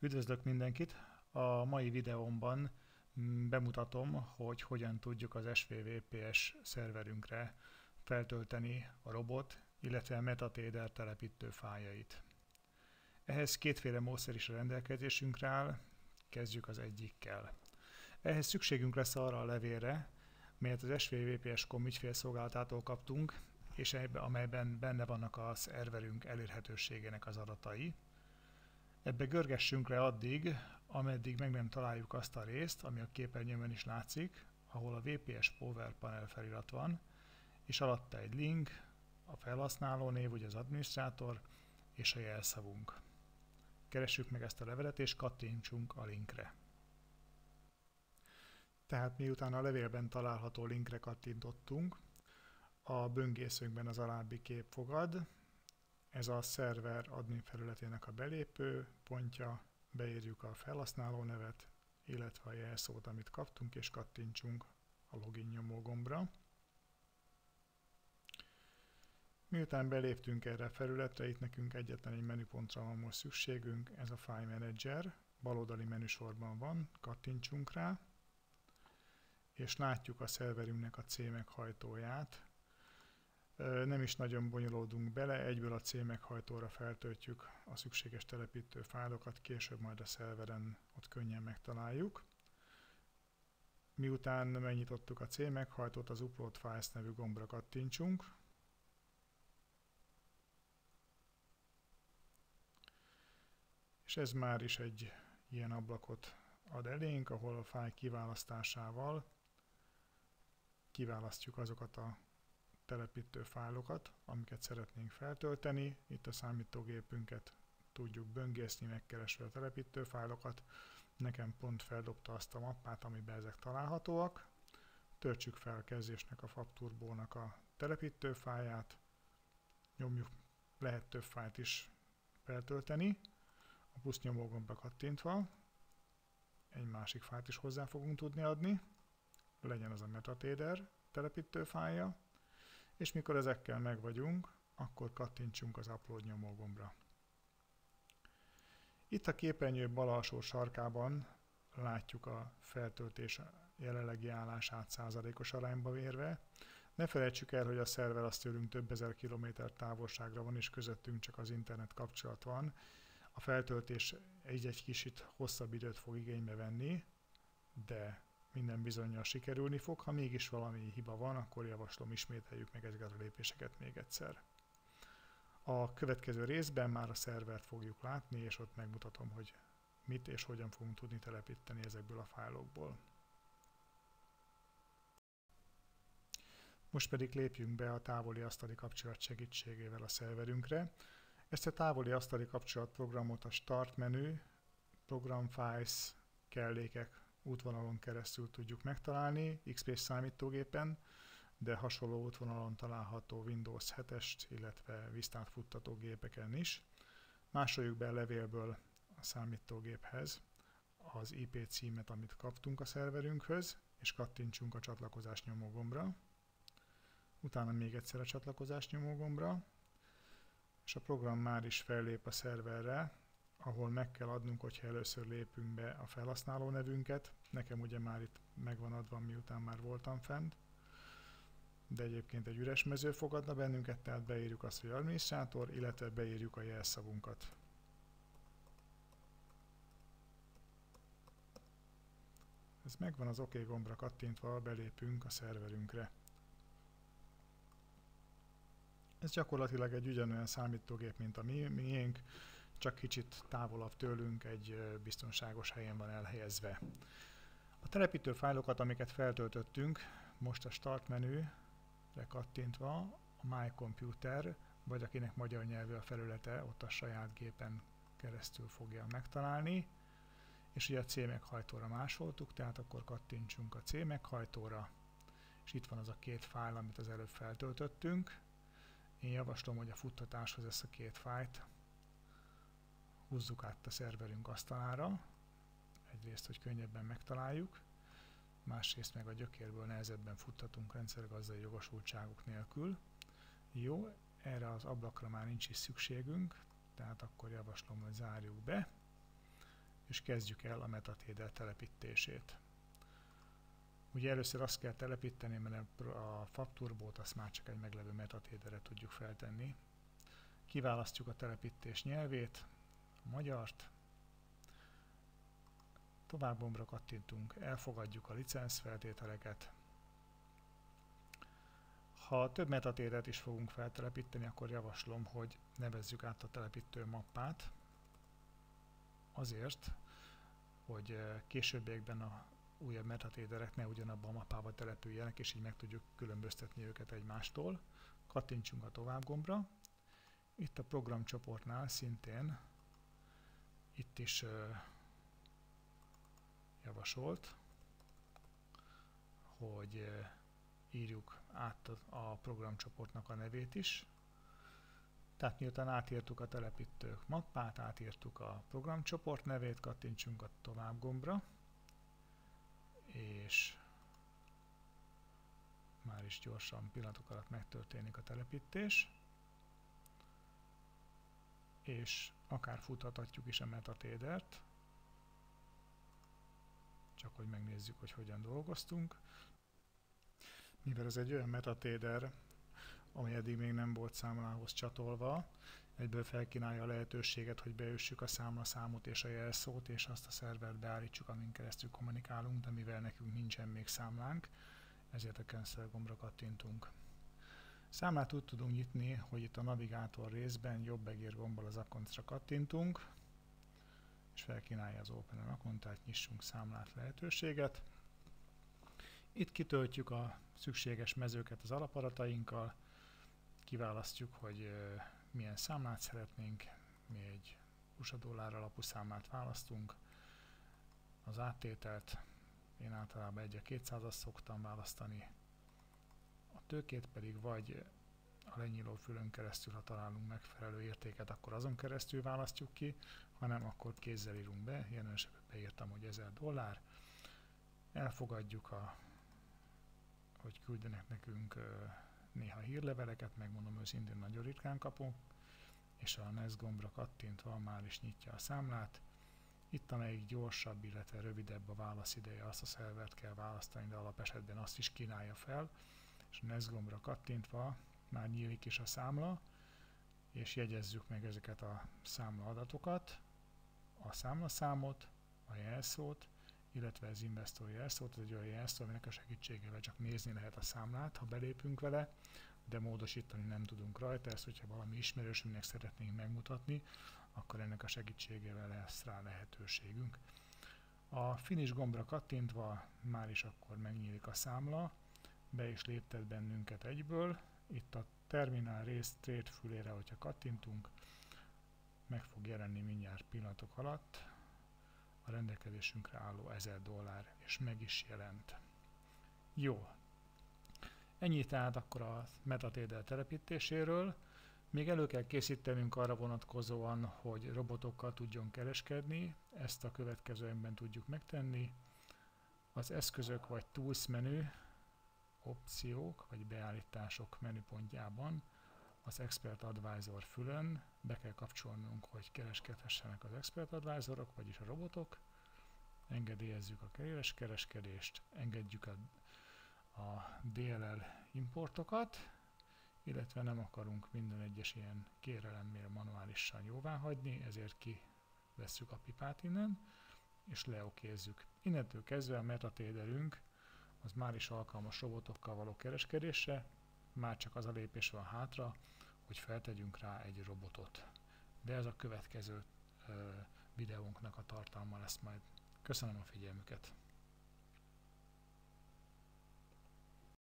Üdvözlök mindenkit! A mai videómban bemutatom, hogy hogyan tudjuk az SVVPS szerverünkre feltölteni a robot, illetve a Metadata telepítő fájljait. Ehhez kétféle módszer is a rendelkezésünkre áll, kezdjük az egyikkel. Ehhez szükségünk lesz arra a levélre, melyet az svvps.com ügyfélszolgálatától kaptunk, és amelyben benne vannak a szerverünk elérhetőségének az adatai. Ebbe görgessünk le addig, ameddig meg nem találjuk azt a részt, ami a képernyőn is látszik, ahol a VPS Power Panel felirat van, és alatta egy link, a felhasználó név, ugye az adminisztrátor, és a jelszavunk. Keressük meg ezt a levelet, és kattintsunk a linkre. Tehát miután a levélben található linkre kattintottunk, a böngészőnkben az alábbi kép fogad. Ez a szerver admin felületének a belépő pontja, beírjuk a felhasználó nevet, illetve a jelszót, amit kaptunk, és kattintsunk a login nyomógombra. Miután beléptünk erre a felületre, itt nekünk egyetlen egy menüpontra van most szükségünk, ez a File Manager, baloldali menüsorban van, kattintsunk rá, és látjuk a szerverünknek a címekhajtóját. Nem is nagyon bonyolódunk bele, egyből a címekhajtóra feltöltjük a szükséges telepítő fájlokat, később majd a szerveren ott könnyen megtaláljuk. Miután megnyitottuk a címekhajtót, az Upload Files nevű gombra kattintsunk. És ez már is egy ilyen ablakot ad elénk, ahol a fájl kiválasztásával kiválasztjuk azokat a telepítő fájlokat, amiket szeretnénk feltölteni. Itt a számítógépünket tudjuk böngészni, megkeresve a telepítő fájlokat. Nekem pont feldobta azt a mappát, amiben ezek találhatóak. Töltsük fel a kezdésnek a FabTurbo-nak a telepítő fájlját. Nyomjuk, lehet több fájlt is feltölteni. A plusz nyomógombra kattintva egy másik fájlt is hozzá fogunk tudni adni. Legyen az a Metadata telepítő fájlja. És mikor ezekkel meg vagyunk, akkor kattintsunk az Upload nyomógombra. Itt a képernyő bal alsó sarkában látjuk a feltöltés jelenlegi állását százalékos arányba mérve. Ne felejtsük el, hogy a szerver az tőlünk több ezer kilométer távolságra van, és közöttünk csak az internet kapcsolat van. A feltöltés egy kicsit hosszabb időt fog igénybe venni, de minden bizonnyal sikerülni fog. Ha mégis valami hiba van, akkor javaslom, ismételjük meg ezeket a lépéseket még egyszer. A következő részben már a szervert fogjuk látni, és ott megmutatom, hogy mit és hogyan fogunk tudni telepíteni ezekből a fájlokból. Most pedig lépjünk be a távoli asztali kapcsolat segítségével a szerverünkre. Ezt a távoli asztali kapcsolat programot a Start menü, Program Files, kellékek útvonalon keresztül tudjuk megtalálni, XP számítógépen, de hasonló útvonalon található Windows 7-est, illetve Vistát futtató gépeken is. Másoljuk be a levélből a számítógéphez az IP címet, amit kaptunk a szerverünkhöz, és kattintsunk a csatlakozás nyomógombra. Utána még egyszer a csatlakozás nyomógombra, és a program már is fellép a szerverre, ahol meg kell adnunk, hogyha először lépünk be a felhasználó nevünket. Nekem ugye már itt megvan adva, miután már voltam fent, de egyébként egy üres mező fogadna bennünket, tehát beírjuk azt, hogy adminisztrátor, illetve beírjuk a jelszavunkat. Ez megvan, az OK gombra kattintva belépünk a szerverünkre. Ez gyakorlatilag egy ugyanolyan számítógép, mint a miénk, csak kicsit távolabb tőlünk, egy biztonságos helyen van elhelyezve. A telepítő fájlokat, amiket feltöltöttünk, most a Start menüre kattintva a My Computer, vagy akinek magyar nyelvű a felülete, ott a saját gépen keresztül fogja megtalálni. És ugye a címekhajtóra másoltuk, tehát akkor kattintsunk a címekhajtóra, és itt van az a két fájl, amit az előbb feltöltöttünk. Én javaslom, hogy a futtatáshoz ezt a két fájlt húzzuk át a szerverünk asztalára, egyrészt, hogy könnyebben megtaláljuk, másrészt meg a gyökérből nehezebben futtatunk rendszergazdai jogosultságok nélkül. Jó, erre az ablakra már nincs is szükségünk, tehát akkor javaslom, hogy zárjuk be. és kezdjük el a MetaTrader telepítését. Ugye először azt kell telepíteni, mert a FabTurbót azt már csak egy meglevő MetaTraderre tudjuk feltenni. Kiválasztjuk a telepítés nyelvét, a magyart, tovább gombra kattintunk, elfogadjuk a licenszfeltételeket. Ha több MetaTradert is fogunk feltelepíteni, akkor javaslom, hogy nevezzük át a telepítő mappát, azért, hogy későbbiekben a újabb MetaTraderek ne ugyanabban a mappában települjenek, és így meg tudjuk különböztetni őket egymástól. Kattintsunk a tovább gombra. Itt a programcsoportnál szintén itt is javasolt, hogy írjuk át a programcsoportnak a nevét is. Tehát miután átírtuk a telepítők mappát, átírtuk a programcsoport nevét, kattintsunk a tovább gombra, és már is gyorsan pillanatok alatt megtörténik a telepítés, és akár futhatjuk is a MetaTradert, csak hogy megnézzük, hogy hogyan dolgoztunk. Mivel ez egy olyan MetaTrader, ami eddig még nem volt számlához csatolva, egyből felkínálja a lehetőséget, hogy beüssük a számlaszámot és a jelszót, és azt a szervert beállítsuk, amin keresztül kommunikálunk, de mivel nekünk nincsen még számlánk, ezért a Cancel gombra kattintunk. Számlát úgy tudunk nyitni, hogy itt a navigátor részben jobb egér gombbal az accountra kattintunk, és felkínálja az Open an Account, tehát nyissunk számlát lehetőséget. Itt kitöltjük a szükséges mezőket az alapadatainkkal, kiválasztjuk, hogy milyen számlát szeretnénk, mi egy USA dollár alapú számlát választunk, az áttételt én általában 1-200-as szoktam választani, a tőkét pedig vagy a lenyíló fülön keresztül, ha találunk megfelelő értéket, akkor azon keresztül választjuk ki, hanem akkor kézzel írunk be, jelen esetben beírtam, hogy 1000 dollár, elfogadjuk, hogy küldenek nekünk néha hírleveleket, megmondom őszintén, nagyon ritkán kapunk, és a Next gombra kattintva már is nyitja a számlát. Itt, amelyik gyorsabb, illetve rövidebb a válaszideje, azt a szervert kell választani, de alapesetben azt is kínálja fel, és a Next gombra kattintva már nyílik is a számla, és jegyezzük meg ezeket a számla adatokat, a számlaszámot, a jelszót, illetve az investor jelszót, ez egy olyan jelszó, aminek a segítségével csak nézni lehet a számlát, ha belépünk vele, de módosítani nem tudunk rajta. Ezt, hogyha valami ismerős, aminek szeretnénk megmutatni, akkor ennek a segítségével lesz rá lehetőségünk. A Finish gombra kattintva már is akkor megnyílik a számla, be is léptet bennünket egyből. Itt a terminál rész trade fülére, hogyha kattintunk, meg fog jelenni mindjárt pillanatok alatt a rendelkezésünkre álló 1000 dollár, és meg is jelent. Jó. Ennyi tehát akkor a MetaTrader telepítéséről. Még elő kell készítenünk arra vonatkozóan, hogy robotokkal tudjon kereskedni, ezt a következőkben tudjuk megtenni. Az eszközök vagy tools menü, opciók vagy beállítások menüpontjában az Expert Advisor fülön be kell kapcsolnunk, hogy kereskedhessenek az Expert Advisorok, vagyis a robotok. Engedélyezzük a kereskedést, engedjük a DLL importokat, illetve nem akarunk minden egyes ilyen kérelemmel manuálisan jóvá hagyni, ezért kivesszük a pipát innen, és leokézzük. Innentől kezdve a MetaTraderünk az már is alkalmas robotokkal való kereskedésre, már csak az a lépés van hátra, hogy feltegyünk rá egy robotot. De ez a következő videónknak a tartalma lesz majd. Köszönöm a figyelmüket!